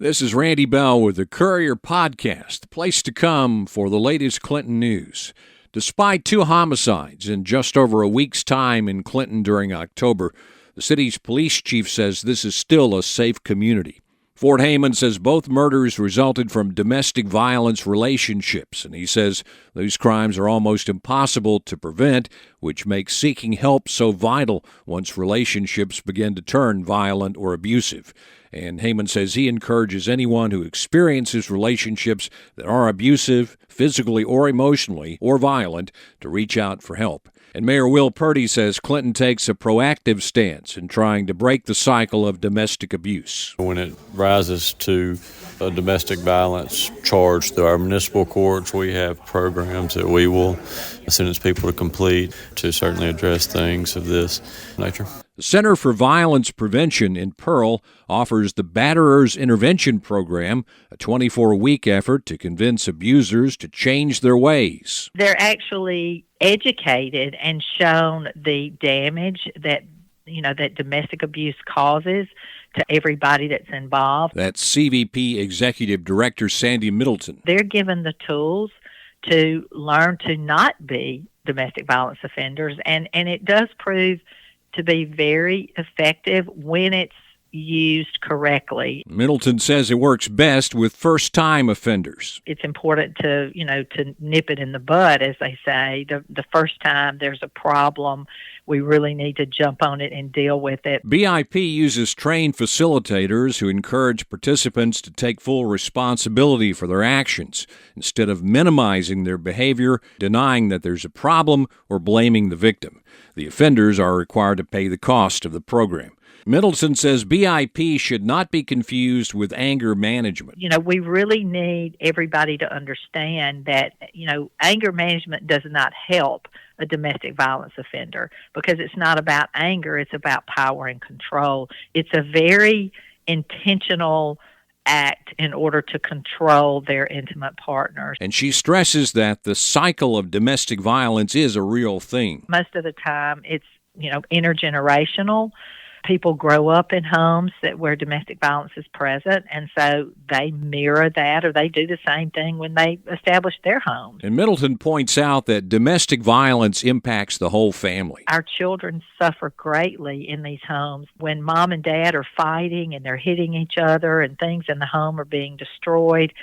This is Randy Bell with the Courier podcast, the place to come for the latest Clinton news. Despite 2 homicides in just over a week's time in Clinton during October, the city's police chief says this is still a safe community. Fort Hayman says both murders resulted from domestic violence relationships, and he says these crimes are almost impossible to prevent, which makes seeking help so vital once relationships begin to turn violent or abusive. And Hayman says he encourages anyone who experiences relationships that are abusive, physically or emotionally, or violent, to reach out for help. And Mayor Will Purdy says Clinton takes a proactive stance in trying to break the cycle of domestic abuse. When it rises to a domestic violence charge through our municipal courts, we have programs that we will sentence people to complete to certainly address things of this nature. The Center for Violence Prevention in Pearl offers the Batterers Intervention Program, a 24-week effort to convince abusers to change their ways. They're actually educated and shown the damage that domestic abuse causes to everybody that's involved. That's CVP Executive Director Sandy Middleton. They're given the tools to learn to not be domestic violence offenders, and it does prove to be very effective when it's used correctly. Middleton says it works best with first-time offenders. It's important to nip it in the bud, as they say. The first time there's a problem, we really need to jump on it and deal with it. BIP uses trained facilitators who encourage participants to take full responsibility for their actions instead of minimizing their behavior, denying that there's a problem, or blaming the victim. The offenders are required to pay the cost of the program. Middleton says BIP should not be confused with anger management. We really need everybody to understand that, anger management does not help a domestic violence offender because it's not about anger, it's about power and control. It's a very intentional act in order to control their intimate partners. And she stresses that the cycle of domestic violence is a real thing. Most of the time it's, intergenerational. People grow up in homes where domestic violence is present, and so they mirror that, or they do the same thing when they establish their homes. And Middleton points out that domestic violence impacts the whole family. Our children suffer greatly in these homes when mom and dad are fighting and they're hitting each other and things in the home are being destroyed.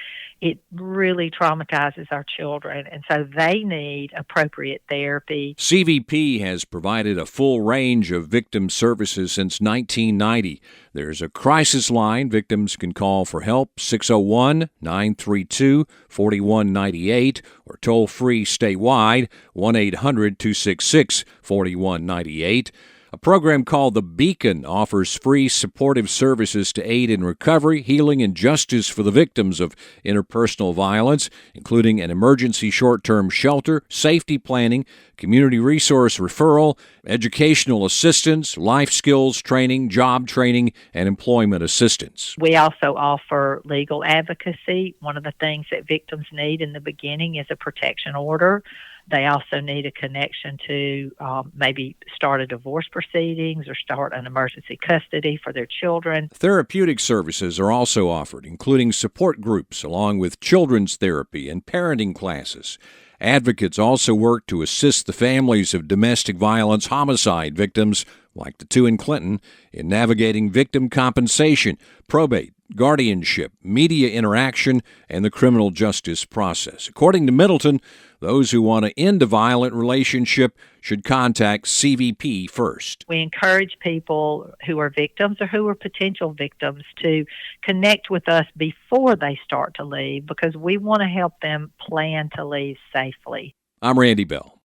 It really traumatizes our children, and so they need appropriate therapy. CVP has provided a full range of victim services since 1990. There's a crisis line victims can call for help, 601-932-4198, or toll-free statewide, 1-800-266-4198. A program called The Beacon offers free supportive services to aid in recovery, healing, and justice for the victims of interpersonal violence, including an emergency short-term shelter, safety planning, community resource referral, educational assistance, life skills training, job training, and employment assistance. We also offer legal advocacy. One of the things that victims need in the beginning is a protection order. They also need a connection to maybe start a divorce proceedings or start an emergency custody for their children. Therapeutic services are also offered, including support groups along with children's therapy and parenting classes. Advocates also work to assist the families of domestic violence homicide victims, like the 2 in Clinton, in navigating victim compensation, probate, guardianship, media interaction, and the criminal justice process. According to Middleton, those who want to end a violent relationship should contact CVP first. We encourage people who are victims or who are potential victims to connect with us before they start to leave because we want to help them plan to leave safely. I'm Randy Bell.